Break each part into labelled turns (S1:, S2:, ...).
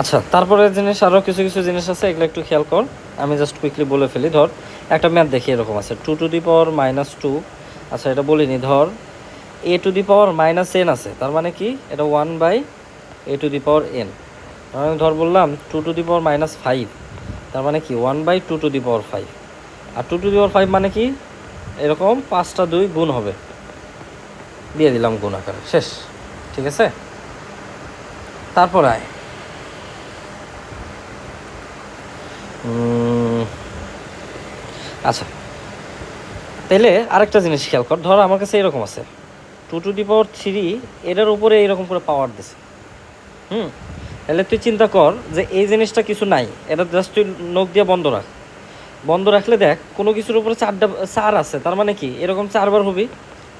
S1: আচ্ছা, তারপরে জিনিস আরও কিছু কিছু জিনিস আছে, এগুলো একটু খেয়াল কর। আমি জাস্ট কুইকলি বলে ফেলি। ধর একটা ম্যাথ দেখি, এরকম আছে 2⁻²। আচ্ছা, এটা বলিনি। ধর a⁻n আছে, তার মানে কি এটা 1/a⁻n। আমি ধর বললাম 2⁻5, তার মানে কি 1/2⁵। আর 2⁵ মানে কি এরকম 5টা 2 গুণ হবে, দিয়ে দিলাম গুণ আকারে, শেষ। ঠিক আছে, তারপর আয়। আচ্ছা, তাহলে আরেকটা জিনিস খেয়াল কর। ধর আমার কাছে এরকম আছে 2⁻3, এটার উপরে এরকম করে পাওয়ার দিছে। তাহলে তুই চিন্তা কর যে এই জিনিসটা কিছু নাই, এটা জাস্ট তুই নখ দিয়ে বন্ধ রাখ। বন্ধ রাখলে দেখ কোনো কিছুর উপরে 4 আছে, তার মানে কি এরকম 4 বার হবি।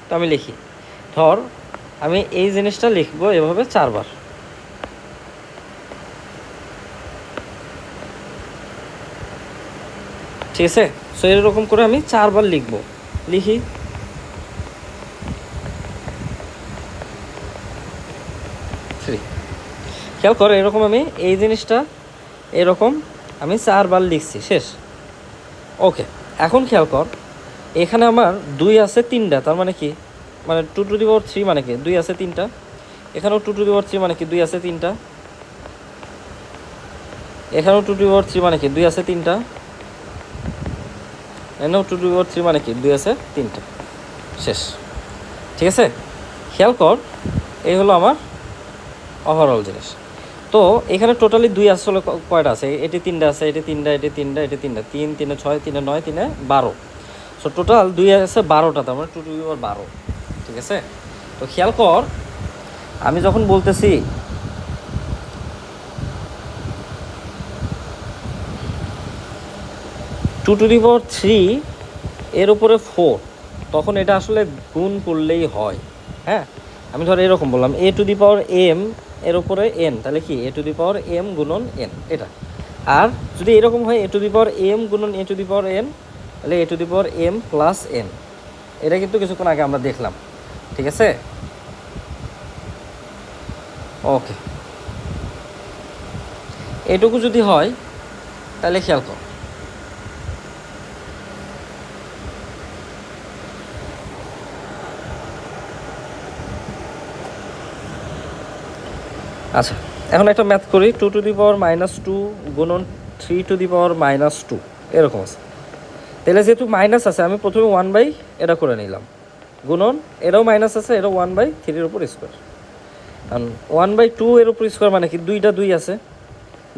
S1: তো আমি লিখি, ধর আমি এই জিনিসটা লিখবো এভাবে 4 বার। ঠিক আছে, সো এরকম করে আমি 4 বার লিখবো। লিখি, থ্রি। খেয়াল কর, এরকম আমি এই জিনিসটা এরকম আমি 4 বার লিখছি, শেষ। ওকে, এখন খেয়াল কর, এখানে আমার 2 আছে 3টা, তার মানে কি মানে 2⁻3 মানে কি 2 আছে 3টা। এখানেও 2⁻3 মানে কি 2 আছে 3টা। এখানেও 2⁻3 মানে কি 2 আছে 3টা। এখানেও 2⁻3 মানে কি 2 আছে 3টা, শেষ। ঠিক আছে, খেয়াল কর, এই হলো আমার ওভারঅল জিনিস। তো এখানে টোটালি 2 আসলে কয়টা আছে? এটি 3টা আছে, এটি 3টা, এটি 3টা, এটি 3টা, 3 3 6 3 9 3 12। সো টোটাল 2 আছে 12টা, তার মানে 2⁻12। ঠিক আছে, তো খেয়াল কর, আমি যখন বলতেছি 2⁻3 এর উপরে 4, তখন এটা আসলে গুণ করলেই হয়। হ্যাঁ, আমি ধর এরকম বললাম a⁻m এর উপরে n, তাহলে কি a⁻m গুণন n, এটা। আর যদি এরকম হয় a⁻m গুণন a⁻n, তাহলে a⁻m প্লাস n। এটা কিন্তু কিছুক্ষণ আগে আমরা দেখলাম। ঠিক আছে, ওকে, এটুকু যদি হয় তাহলে খেয়াল কর। আচ্ছা, এখন একটা ম্যাথ করি। 2⁻2 গুণন 3⁻2, এরকম আছে। তাহলে যেহেতু মাইনাস আছে, আমি প্রথমে 1/, এটা করে নিলাম, গুণন এটাও মাইনাস আছে, এটাও 1/3 উপর স্কোয়ার। কারণ 1/2 এর উপর স্কোয়ার মানে কি 2টা 2 আছে,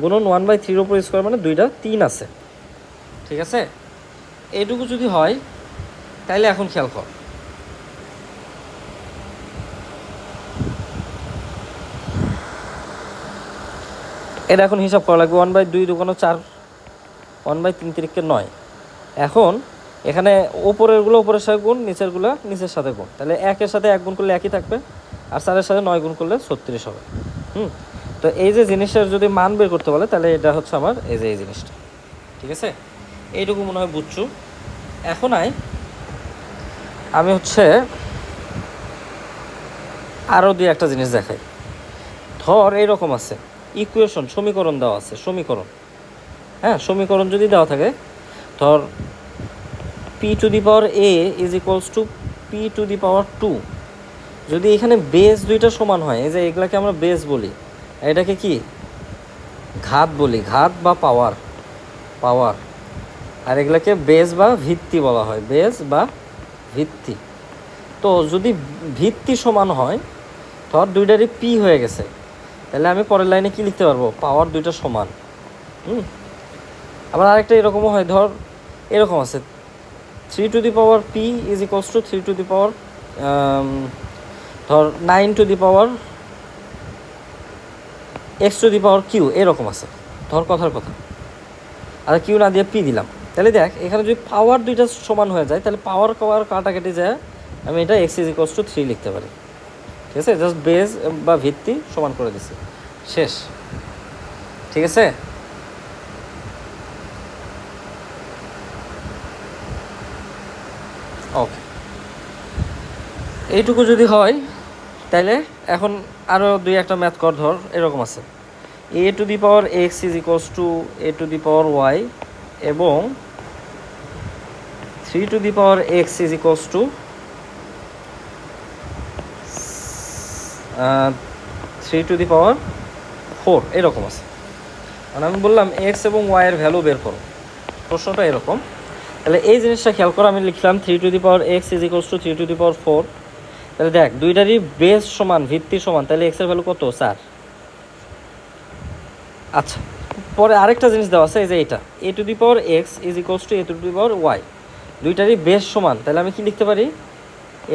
S1: গুণন 1/3 উপর স্কোয়ার মানে 2টা 3 আছে। ঠিক আছে, এইটুকু যদি হয় তাইলে এখন খেয়াল কর, এটা এখন হিসাব করা লাগবে। 1/2 দুগুণ 4, 1/3 তিরিকে 9। এখন এখানে ওপরেরগুলো ওপরের সাথে গুণ, নিচেরগুলো নিচের সাথে গুণ, তাহলে 1-এর সাথে 1 গুণ করলে একই থাকবে, আর 4-এর সাথে 9 গুণ করলে 36 হবে। তো এই যে জিনিসটার যদি মান বের করতে বলে, তাহলে এটা হচ্ছে আমার এই যে এই জিনিসটা। ঠিক আছে, এইটুকু মনে হয় বুঝছো। এখন আমি হচ্ছে আরও একটা জিনিস দেখাই। ধর এইরকম আছে ইকুয়েশন, সমীকরণ দেওয়া আছে, সমীকরণ। হ্যাঁ, সমীকরণ যদি দেওয়া থাকে, ধর p⁴ is equals to p⁴2। যদি এখানে বেস দুইটা সমান হয়, এই যে এগুলাকে আমরা বেস বলি, এটাকে কি ঘাত বলি, ঘাত বা পাওয়ার, পাওয়ার। আর এগুলাকে বেস বা ভিত্তি বলা হয়, বেস বা ভিত্তি। তো যদি ভিত্তি সমান হয়, ধর দুইটারই পি হয়ে গেছে, তাহলে আমি পরের লাইনে কি লিখতে পারবো? পাওয়ার দুইটা সমান। আবার আরেকটা এরকমও হয়, ধর এরকম আছে 3p ইজ ইকুয়ালস টু 3 ধর 9x⁻q, এরকম আছে, ধর কথার কথা। আর কিউ না দিয়ে পি দিলাম, তাহলে দেখ এখানে যদি পাওয়ার দুইটা সমান হয়ে যায়, তাহলে পাওয়ার কাটাকাটি যায়, আমি এটা x ইজ ইকুয়ালস টু 3 লিখতে পারি। ঠিক আছে, জাস্ট বেস বা ভিত্তি সমান করে দিছি, শেষ। ঠিক আছে, ওকে, এইটুকু যদি হয় তাইলে এখন আরও একটা ম্যাথ কর। ধর এরকম আছে a to the power x is equals to a to the power y এবং 3 to the power x is equals to 3 to the power 4 এরকম আছে। মানে আমি বললাম এক্স এবং ওয়াইয়ের ভ্যালু বের করো, প্রশ্নটা এরকম। তাহলে এই জিনিসটা খেয়াল করো, আমি লিখলাম 3 to the power x is equals to 3 to the power 4। তাহলে দেখ দুইটারই বেস সমান, ভিত্তি সমান, তাহলে এক্সের ভ্যালু কত? 4। আচ্ছা, পরে আরেকটা জিনিস দেওয়া আছে, এই যে এটা a to the power x is equals to a to the power y, দুইটারই বেস সমান। তাহলে আমি কি লিখতে পারি?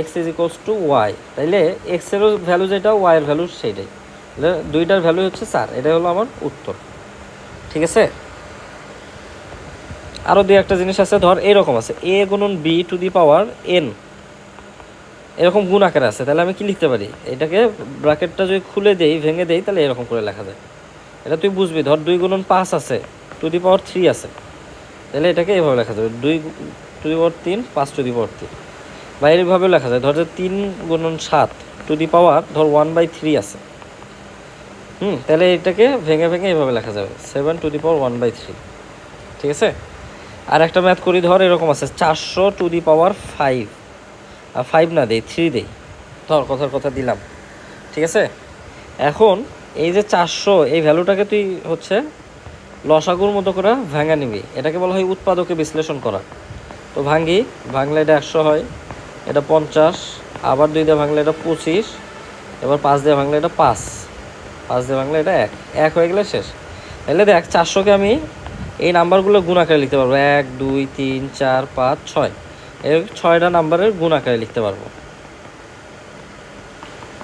S1: X is equals to y. তাইলে এক্সেরও ভ্যালু যেটা, ওয়াইয়ের ভ্যালু সেইটাই, তাহলে দুইটার ভ্যালু হচ্ছে 4। এটাই হলো আমার উত্তর। ঠিক আছে। আরও দুই একটা জিনিস আছে, ধর এরকম আছে এ গুণন B to the power N, এরকম গুণ আকারে আছে। তাহলে আমি কি লিখতে পারি? এটাকে ব্র্যাকেটটা যদি খুলে দেই, ভেঙে দেই, তাহলে এরকম করে লেখা যায়। এটা তুই বুঝবি, ধর 2 গুণন 5 আছে, টু দি পাওয়ার 3 আছে, তাহলে এটাকে এভাবে লেখা যাবে 2 two the power 3 5 two the পাওয়ার 3। বা এইভাবেও লেখা যায়, ধর যে 3 গুণন 7 টু দি পাওয়ার ধর 1/3 আছে। তাহলে এটাকে ভেঙে ভেঙে এইভাবে লেখা যাবে 7 টু দি পাওয়ার 1/3। ঠিক আছে। আর একটা ম্যাথ করি, ধর এরকম আছে 400 টু দি পাওয়ার 5, আর 5 না দেই, 3 দেই, ধর কথার কথা দিলাম। ঠিক আছে। এখন এই যে 400, এই ভ্যালুটাকে তুই হচ্ছে লসাগুর মতো করে ভাঙা নিবি, এটাকে বলা হয় উৎপাদকে বিশ্লেষণ করা। তো ভাঙলে এটা 100 হয়, এটা 50, আবার 2 দিয়ে ভাঙলে এটা 25, এবার 5 দিয়ে ভাঙলে এটা 5 দিয়ে ভাঙলে এটা 1 হয়ে গেলে শেষ। তাহলে দেখ 400কে আমি এই নাম্বারগুলো গুণ আকারে লিখতে পারবো, 1 2 3 4 5 6, এর 6টা নাম্বারের গুণ আকারে লিখতে পারবো,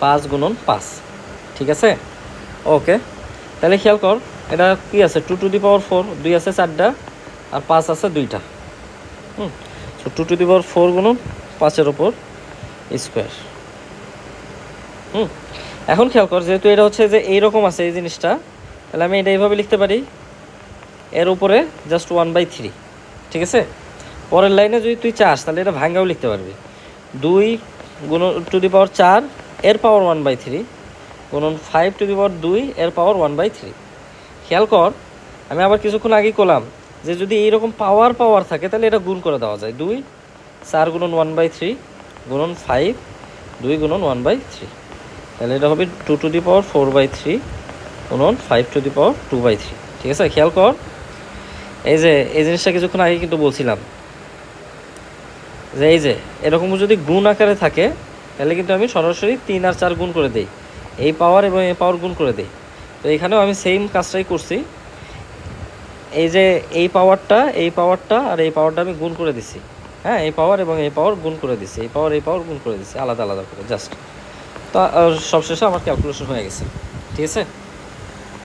S1: 5 গুণন 5। ঠিক আছে। ওকে, তাহলে খেয়াল কর, এটা কি আছে? 2 টু দি পাওয়ার 4, 2 আছে 4টা, আর 5 আছে 2টা। সো 2 টু দি পাওয়ার 4 গুণন 5-এর ওপর স্কোয়ার। এখন খেয়াল কর, যেহেতু এটা হচ্ছে যে এইরকম আছে এই জিনিসটা, তাহলে আমি এটা এইভাবে লিখতে পারি, এর উপরে জাস্ট 1/3। ঠিক আছে। পরের লাইনে যদি তুই চাস, তাহলে এটা ভাঙ্গাও লিখতে পারবি, 2 গুণন টু দি পাওয়ার 4 এর পাওয়ার 1/3 গুণন 5 টু দি পাওয়ার 2 এর পাওয়ার 1/3। খেয়াল কর, আমি আবার কিছুক্ষণ আগেই করলাম যে যদি এইরকম পাওয়ার থাকে, তাহলে এটা গুণ করে দেওয়া যায়, 2 4 গুণন 1/3 গুণন 5 2 গুণন 1/3, তাহলে এটা হবে 2 টু দি পাওয়ার 4/3 গুণন 5 টু দি পাওয়ার 2/3। ঠিক আছে। খেয়াল কর, এই যে এই জিনিসটা কিছুক্ষণ আগে কিন্তু বলছিলাম যে এই যে এরকম যদি গুণ আকারে থাকে, তাহলে কিন্তু আমি সরাসরি 3 আর 4 গুণ করে দিই, এই পাওয়ার এবং এই পাওয়ার গুণ করে দিই। তো এখানেও আমি সেম কাজটাই করছি, এই যে এই পাওয়ারটা আর এই পাওয়ারটা আমি গুণ করে দিছি। হ্যাঁ, এই পাওয়ার এবং এই পাওয়ার গুণ করে দিছি, এই পাওয়ার গুণ করে দিছি আলাদা আলাদা করে জাস্ট। তো সবশেষে আমার ক্যালকুলেশন হয়ে গেছে। ঠিক আছে।